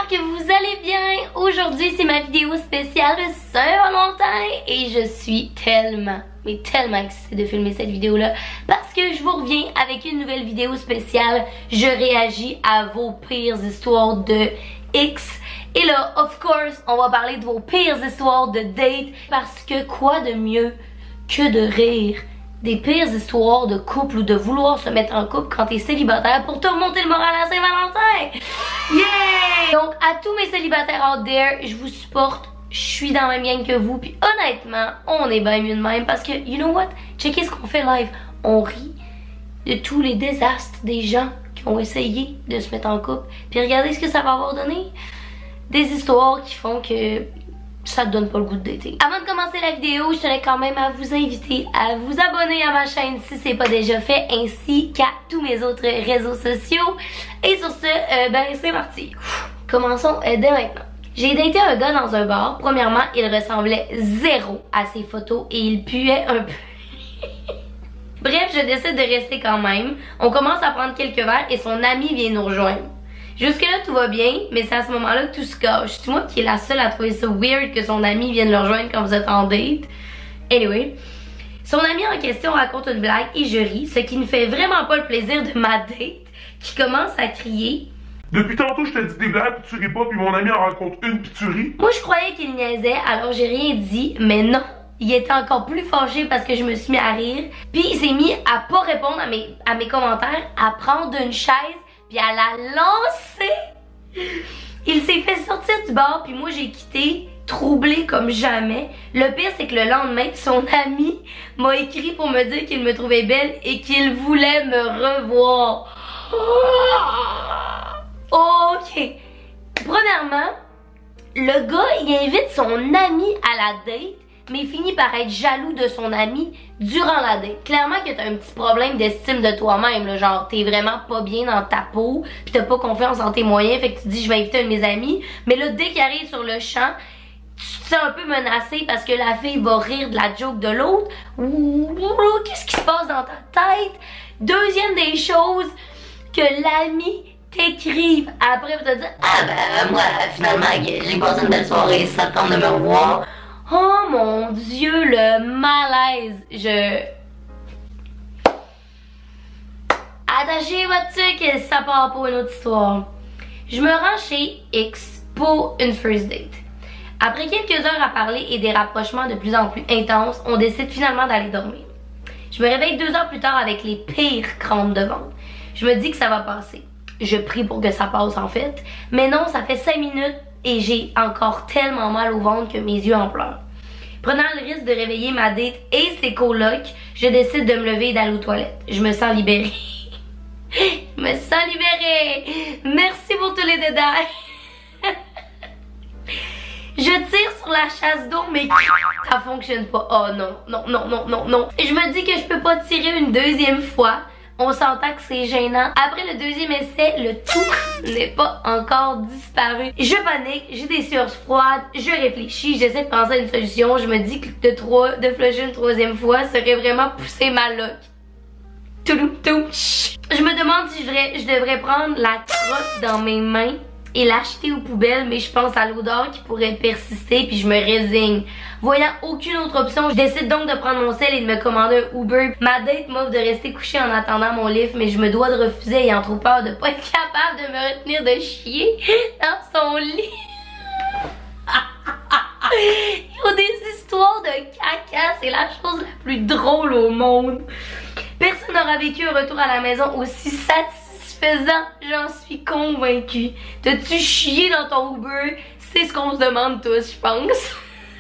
j'espère que vous allez bien. Aujourd'hui, c'est ma vidéo spéciale de Saint-Valentin et je suis tellement excitée de filmer cette vidéo-là parce que je vous reviens avec une nouvelle vidéo spéciale. Je réagis à vos pires histoires de X. Et là, of course, on va parler de vos pires histoires de date parce que quoi de mieux que de rire des pires histoires de couple ou de vouloir se mettre en couple quand t'es célibataire pour te remonter le moral à Saint-Valentin. Yeah! Donc à tous mes célibataires out there, je vous supporte, je suis dans la même gang que vous, puis honnêtement, on est bien mieux de même parce que, you know what? Checkez ce qu'on fait live, on rit de tous les désastres des gens qui ont essayé de se mettre en couple, puis regardez ce que ça va avoir donné. Des histoires qui font que ça te donne pas le goût de dater. Avant de commencer la vidéo, je tenais quand même à vous inviter à vous abonner à ma chaîne si c'est pas déjà fait, ainsi qu'à tous mes autres réseaux sociaux. Et sur ce, ben c'est parti. Commençons dès maintenant. J'ai daté un gars dans un bar. Premièrement, il ressemblait zéro à ses photos et il puait un peu. Bref, je décide de rester quand même. On commence à prendre quelques verres et son ami vient nous rejoindre. Jusque là tout va bien, mais c'est à ce moment-là que tout se cache. C'est moi qui est la seule à trouver ça weird que son ami vienne le rejoindre quand vous êtes en date. Anyway, son ami en question raconte une blague et je ris, ce qui ne fait vraiment pas le plaisir de ma date, qui commence à crier. Depuis tantôt je te dis des blagues puis tu ris pas, puis mon ami en raconte une puis tu ris. Moi je croyais qu'il niaisait, alors j'ai rien dit, mais non. Il était encore plus fâché parce que je me suis mis à rire. Puis il s'est mis à pas répondre à mes commentaires, à prendre une chaise puis à la lancer. Il s'est fait sortir du bar puis moi j'ai quitté, troublée comme jamais. Le pire c'est que le lendemain, son ami m'a écrit pour me dire qu'il me trouvait belle et qu'il voulait me revoir. Ok. Premièrement, le gars il invite son ami à la date, mais il finit par être jaloux de son ami durant la date. Clairement que t'as un petit problème d'estime de toi-même, là, genre t'es vraiment pas bien dans ta peau, pis t'as pas confiance en tes moyens, fait que tu te dis je vais inviter un de mes amis, mais là dès qu'il arrive sur le champ, tu te sens un peu menacé parce que la fille va rire de la joke de l'autre. Qu'est-ce qui se passe dans ta tête? Deuxième des choses, que l'ami t'écrive après pour te dire ah ben moi finalement j'ai passé une belle soirée, ça te tente de me revoir. Oh mon Dieu, le malaise. Attachez votre truc, ça part pour une autre histoire. Je me rends chez X pour une first date. Après quelques heures à parler et des rapprochements de plus en plus intenses, on décide finalement d'aller dormir. Je me réveille 2 heures plus tard avec les pires crampes de ventre. Je me dis que ça va passer. Je prie pour que ça passe en fait. Mais non, ça fait 5 minutes et j'ai encore tellement mal au ventre que mes yeux en pleurent. Prenant le risque de réveiller ma date et ses colocs, je décide de me lever et d'aller aux toilettes. Je me sens libérée. Je me sens libérée. Merci pour tous les détails. Je tire sur la chasse d'eau, mais ça fonctionne pas. Oh non. Et je me dis que je peux pas tirer une deuxième fois. On s'entend que c'est gênant. Après le deuxième essai, le tout n'est pas encore disparu. Je panique, j'ai des sueurs froides, je réfléchis, j'essaie de penser à une solution. Je me dis que de flusher une troisième fois serait vraiment pousser ma loque. Je me demande si je devrais prendre la crotte dans mes mains et l'acheter aux poubelles, mais je pense à l'odeur qui pourrait persister puis je me résigne. Voyant aucune autre option, je décide donc de prendre mon sel et de me commander un Uber. Ma date m'offre de rester couchée en attendant mon lift, mais je me dois de refuser ayant trop peur de pas être capable de me retenir de chier dans son lit. Ils ont des histoires de caca, c'est la chose la plus drôle au monde. Personne n'aura vécu un retour à la maison aussi satisfaisant, j'en suis convaincue. T'as-tu chié dans ton Uber? C'est ce qu'on se demande tous, je pense.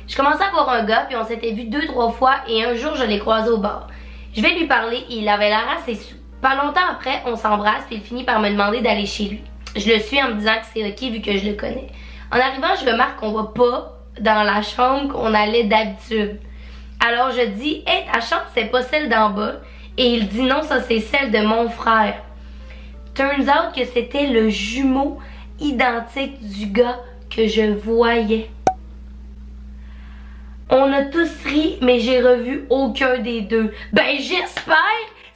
Je commençais à voir un gars, puis on s'était vu 2-3 fois, et un jour, je l'ai croisé au bar. Je vais lui parler, et il avait l'air assez saoul. Pas longtemps après, on s'embrasse, puis il finit par me demander d'aller chez lui. Je le suis en me disant que c'est ok, vu que je le connais. En arrivant, je remarque qu'on va pas dans la chambre qu'on allait d'habitude. Alors je dis, hey, ta chambre, c'est pas celle d'en bas. Et il dit, non, ça, c'est celle de mon frère. Turns out que c'était le jumeau identique du gars que je voyais. On a tous ri, mais j'ai revu aucun des deux. Ben j'espère!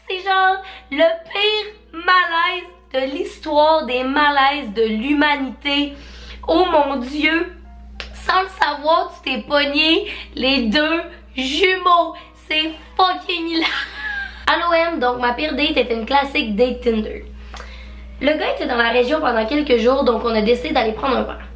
C'est genre le pire malaise de l'histoire des malaises de l'humanité. Oh mon Dieu! Sans le savoir, tu t'es pogné les deux jumeaux. C'est fucking hilarant. À l'OM, donc ma pire date était une classique date Tinder. Le gars était dans la région pendant quelques jours, donc on a décidé d'aller prendre un verre.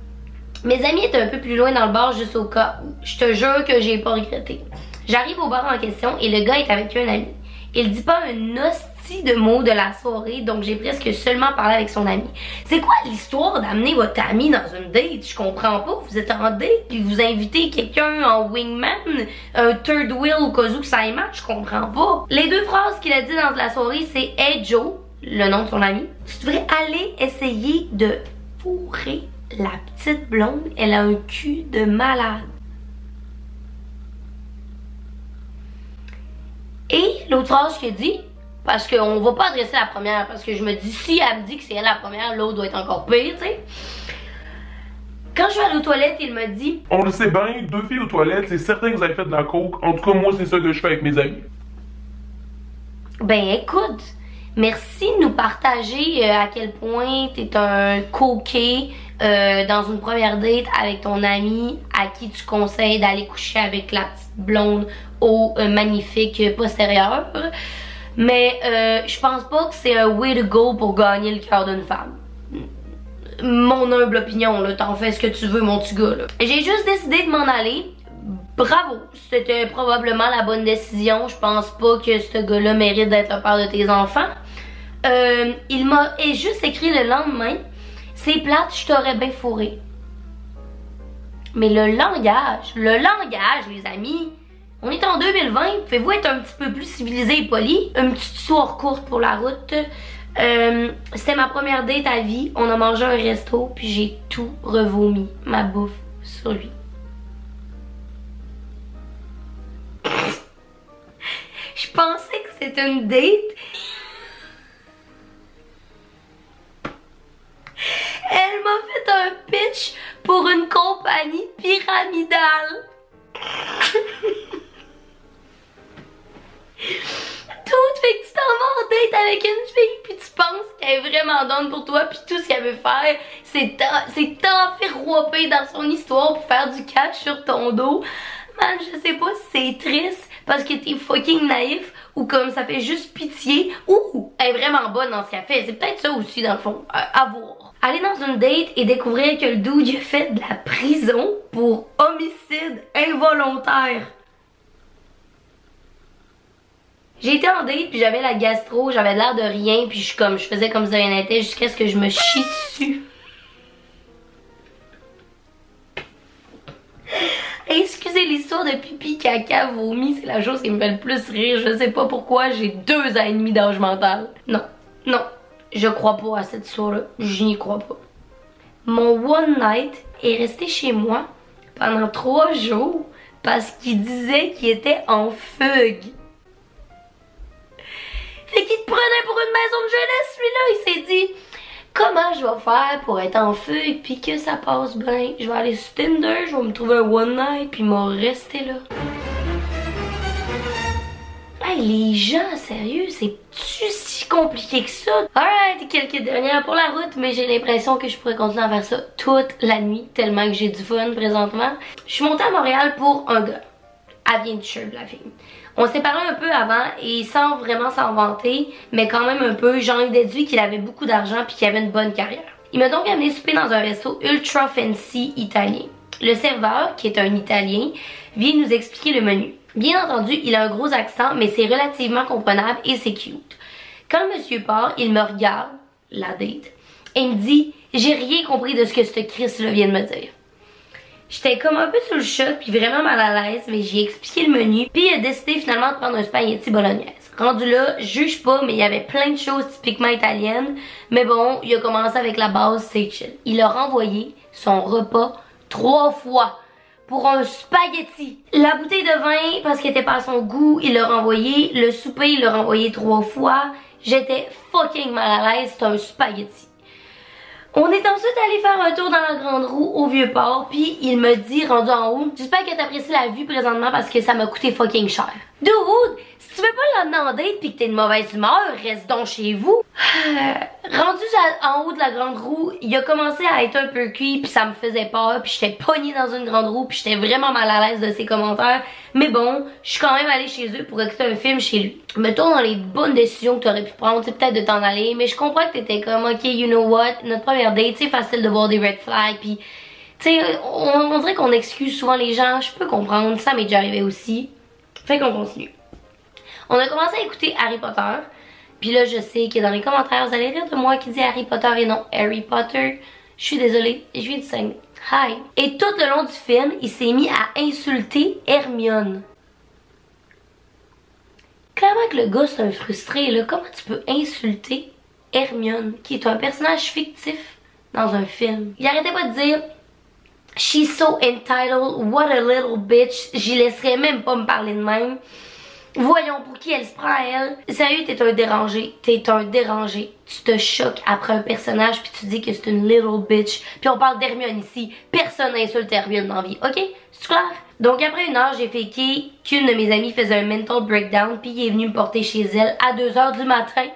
Mes amis étaient un peu plus loin dans le bar juste au cas où. Je te jure que j'ai pas regretté. J'arrive au bar en question et le gars est avec un ami. Il dit pas un hostie de mots de la soirée, donc j'ai presque seulement parlé avec son ami. C'est quoi l'histoire d'amener votre ami dans une date? Je comprends pas. Vous êtes en date puis vous invitez quelqu'un en wingman, un third wheel au cas où que ça aille mal, je comprends pas. Les deux phrases qu'il a dit dans la soirée, c'est « Hey Joe », le nom de son ami, tu devrais aller essayer de fourrer la petite blonde, elle a un cul de malade. Et l'autre phrase qu'il a dit, parce qu'on va pas adresser la première, parce que je me dis, si elle me dit que c'est elle la première, l'autre doit être encore pire, tu sais. Quand je suis allée aux toilettes, il m'a dit, On le sait bien, 2 filles aux toilettes, c'est certain que vous avez fait de la coke. En tout cas, moi, c'est ça que je fais avec mes amis. ben écoute, merci de nous partager à quel point t'es un coquet dans une première date avec ton ami à qui tu conseilles d'aller coucher avec la petite blonde au magnifique postérieur. Mais je pense pas que c'est un way to go pour gagner le cœur d'une femme. Mon humble opinion, là, t'en fais ce que tu veux, mon petit gars, là. J'ai juste décidé de m'en aller. Bravo, c'était probablement la bonne décision. Je pense pas que ce gars-là mérite d'être le père de tes enfants. Il m'a juste écrit le lendemain, c'est plate, je t'aurais bien fourré. Mais le langage, les amis, on est en 2020, pouvez-vous être un petit peu plus civilisé et poli? Une petite histoire courte pour la route. C'était ma première date à vie, on a mangé un resto, puis j'ai tout revomi, ma bouffe, sur lui. Je pensais que c'était une date. Elle m'a fait un pitch pour une compagnie pyramidale. Tout fait que tu t'en vas en date avec une fille puis tu penses qu'elle est vraiment donne pour toi puis tout ce qu'elle veut faire c'est t'enferroper dans son histoire pour faire du cash sur ton dos. Man, je sais pas si c'est triste parce que t'es fucking naïf ou comme ça fait juste pitié ou elle est vraiment bonne dans ce qu'elle fait. C'est peut-être ça aussi dans le fond, à voir. Aller dans une date et découvrir que le dude il a fait de la prison pour homicide involontaire. J'ai été en date puis j'avais la gastro, j'avais l'air de rien puis je faisais comme si rien n'était jusqu'à ce que je me chie dessus. Excusez l'histoire de pipi, caca, vomi, c'est la chose qui me fait le plus rire. Je sais pas pourquoi, j'ai 2 ans et demi d'âge mental. Non, non, je crois pas à cette histoire-là. Je n'y crois pas. Mon one night est resté chez moi pendant 3 jours parce qu'il disait qu'il était en fugue. Fait qu'il te prenait pour une maison de jeunesse, celui-là. Il s'est dit, comment je vais faire pour être en fugue puis que ça passe bien? Je vais aller sur Tinder, je vais me trouver un one night puis m'en rester là. Hey, les gens, sérieux, c'est-tu si compliqué que ça? Alright, quelques dernières pour la route, mais j'ai l'impression que je pourrais continuer à faire ça toute la nuit, tellement que j'ai du fun présentement. Je suis montée à Montréal pour un gars. Elle vient du Sherb, la fille. On s'est parlé un peu avant et sans vraiment s'en vanter, mais quand même un peu, j'en ai déduit qu'il avait beaucoup d'argent puis qu'il avait une bonne carrière. Il m'a donc amené souper dans un resto ultra fancy italien. Le serveur, qui est un Italien, vient nous expliquer le menu. Bien entendu, il a un gros accent, mais c'est relativement comprenable et c'est cute. Quand le monsieur part, il me regarde, la date, et il me dit « J'ai rien compris de ce que ce Chris-là vient de me dire. » J'étais comme un peu sur le choc puis vraiment mal à l'aise, mais j'ai expliqué le menu puis il a décidé finalement de prendre un spaghetti bolognaise. Rendu là, je juge pas, mais il y avait plein de choses typiquement italiennes, mais bon, il a commencé avec la base, c'est chill. Il a renvoyé son repas 3 fois pour un spaghetti. La bouteille de vin, parce qu'elle était pas à son goût, il l'a renvoyé. Le souper, il l'a renvoyé 3 fois. J'étais fucking mal à l'aise, c'est un spaghetti. On est ensuite allé faire un tour dans la grande roue au Vieux-Port, puis il me dit, rendu en haut, j'espère que t'apprécies la vue présentement parce que ça m'a coûté fucking cher. Dude, si tu veux pas l'emmener en date pis que t'es de mauvaise humeur, reste donc chez vous. Rendu en haut de la grande roue, il a commencé à être un peu cuit pis ça me faisait peur pis j'étais pognée dans une grande roue pis j'étais vraiment mal à l'aise de ses commentaires. Mais bon, je suis quand même allée chez eux pour écouter un film chez lui. Mettons dans les bonnes décisions que t'aurais pu prendre, c'est peut-être de t'en aller, mais je comprends que t'étais comme ok, you know what, notre première date, c'est facile de voir des red flags pis tu sais, on dirait qu'on excuse souvent les gens, je peux comprendre, ça m'est déjà arrivé aussi. Fait qu'on continue. On a commencé à écouter Harry Potter. Puis là, je sais que dans les commentaires, vous allez rire de moi qui dit Harry Potter et non Harry Potter. Je suis désolée, je viens du Saguenay. Hi. Et tout le long du film, il s'est mis à insulter Hermione. Clairement que le gars, c'est un frustré, là. Comment tu peux insulter Hermione, qui est un personnage fictif dans un film? Il arrêtait pas de dire She's so entitled, what a little bitch. J'y laisserais même pas me parler de même. Voyons pour qui elle se prend à elle. Sérieux, t'es un dérangé. T'es un dérangé. Tu te choques après un personnage puis tu dis que c'est une little bitch. Puis on parle d'Hermione ici. Personne n'insulte Hermione dans la vie, ok? C'est clair? Donc après une heure, j'ai faké qu'une de mes amies faisait un mental breakdown puis il est venu me porter chez elle à 2h du matin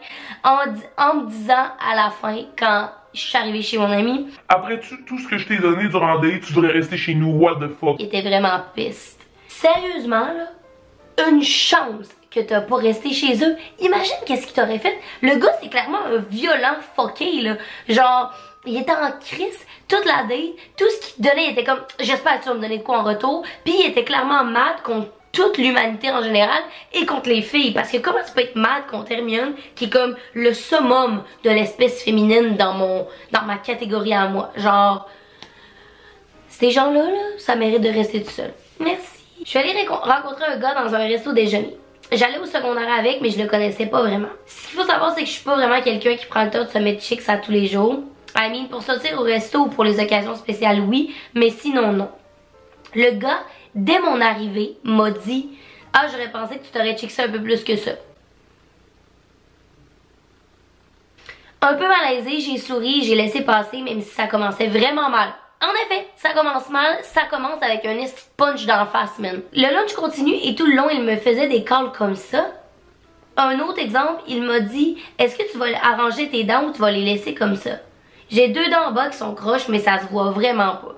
en me disant à la fin, quand je suis arrivée chez mon ami. Après tout ce que je t'ai donné durant la date, tu devrais rester chez nous, what the fuck? Il était vraiment piste. Sérieusement, là, une chance que t'as pas resté chez eux. Imagine qu'est-ce qu'il t'aurait fait. Le gars, c'est clairement un violent fucké, là. Genre, il était en crise toute la date. Tout ce qu'il te donnait, il était comme, j'espère que tu vas me donner de quoi en retour. Puis il était clairement mad contre toute l'humanité en général et contre les filles. Parce que comment tu peux être mad contre Hermione, qui est comme le summum de l'espèce féminine dans ma catégorie à moi. Genre, ces gens-là, là, ça mérite de rester tout seul. Merci. Je suis allée rencontrer un gars dans un resto déjeuner. J'allais au secondaire avec, mais je le connaissais pas vraiment. Ce qu'il faut savoir, c'est que je suis pas vraiment quelqu'un qui prend le temps de se mettre chic ça tous les jours. I mean, pour sortir au resto ou pour les occasions spéciales, oui, mais sinon, non. Le gars, dès mon arrivée, m'a dit « Ah, j'aurais pensé que tu t'aurais chic ça un peu plus que ça. » Un peu malaisée, j'ai souri, j'ai laissé passer, même si ça commençait vraiment mal. En effet, ça commence mal, ça commence avec un punch d'en face, man. Le lunch continue et tout le long, il me faisait des calls comme ça. Un autre exemple, il m'a dit « Est-ce que tu vas arranger tes dents ou tu vas les laisser comme ça? » J'ai 2 dents en bas qui sont croches, mais ça se voit vraiment pas.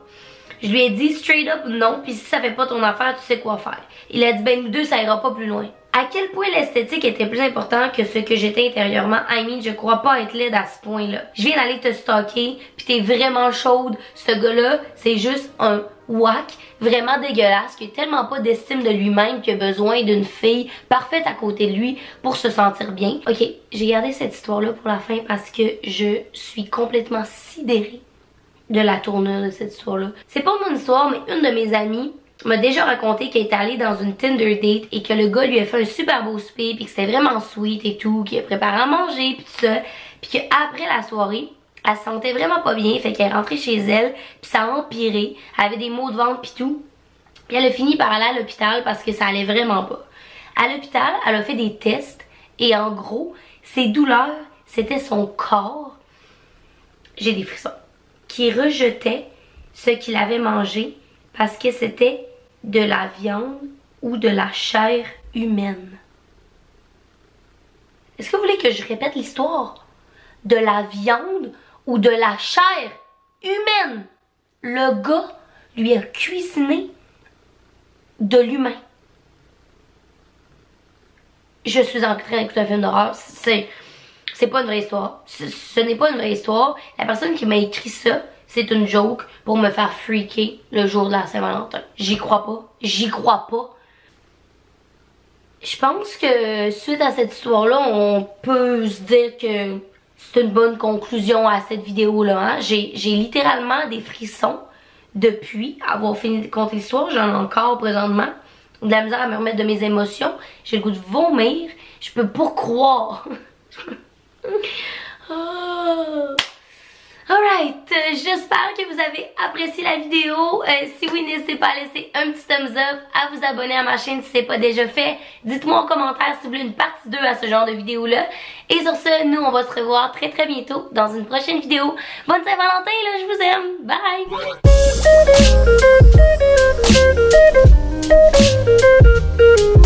Je lui ai dit straight up non, puis si ça fait pas ton affaire, tu sais quoi faire. Il a dit ben nous deux, ça ira pas plus loin. À quel point l'esthétique était plus important que ce que j'étais intérieurement, I mean, je crois pas être laide à ce point-là. Je viens d'aller te stalker, pis t'es vraiment chaude. Ce gars-là, c'est juste un whack, vraiment dégueulasse, qui a tellement pas d'estime de lui-même qu'il a besoin d'une fille parfaite à côté de lui pour se sentir bien. Ok, j'ai gardé cette histoire-là pour la fin parce que je suis complètement sidérée de la tournure de cette histoire-là. C'est pas mon histoire, mais une de mes amies m'a déjà raconté qu'elle est allée dans une Tinder date et que le gars lui a fait un super beau souper puis que c'était vraiment sweet et tout, qu'il a préparé à manger puis tout ça, puis qu'après la soirée, elle se sentait vraiment pas bien, fait qu'elle est rentrée chez elle puis ça a empiré, elle avait des maux de ventre puis tout, puis elle a fini par aller à l'hôpital parce que ça allait vraiment pas. À l'hôpital, elle a fait des tests et en gros, ses douleurs, c'était son corps, j'ai des frissons, qui rejetait ce qu'il avait mangé parce que c'était de la viande ou de la chair humaine. Est-ce que vous voulez que je répète l'histoire? De la viande ou de la chair humaine. Le gars lui a cuisiné de l'humain. Je suis en train d'écouter un film d'horreur. C'est pas une vraie histoire. Ce n'est pas une vraie histoire. La personne qui m'a écrit ça, c'est une joke pour me faire freaker le jour de la Saint-Valentin. J'y crois pas. J'y crois pas. Je pense que suite à cette histoire-là, on peut se dire que c'est une bonne conclusion à cette vidéo-là. Hein? J'ai littéralement des frissons depuis avoir fini de conter l'histoire. J'en ai encore présentement. De la misère à me remettre de mes émotions. J'ai le goût de vomir. Je peux pas croire. Oh. Alright, j'espère que vous avez apprécié la vidéo. Si oui, n'hésitez pas à laisser un petit thumbs up, à vous abonner à ma chaîne si c'est pas déjà fait. Dites-moi en commentaire si vous voulez une partie 2 à ce genre de vidéo-là. Et sur ce, nous, on va se revoir très très bientôt dans une prochaine vidéo. Bonne Saint-Valentin, là, je vous aime. Bye!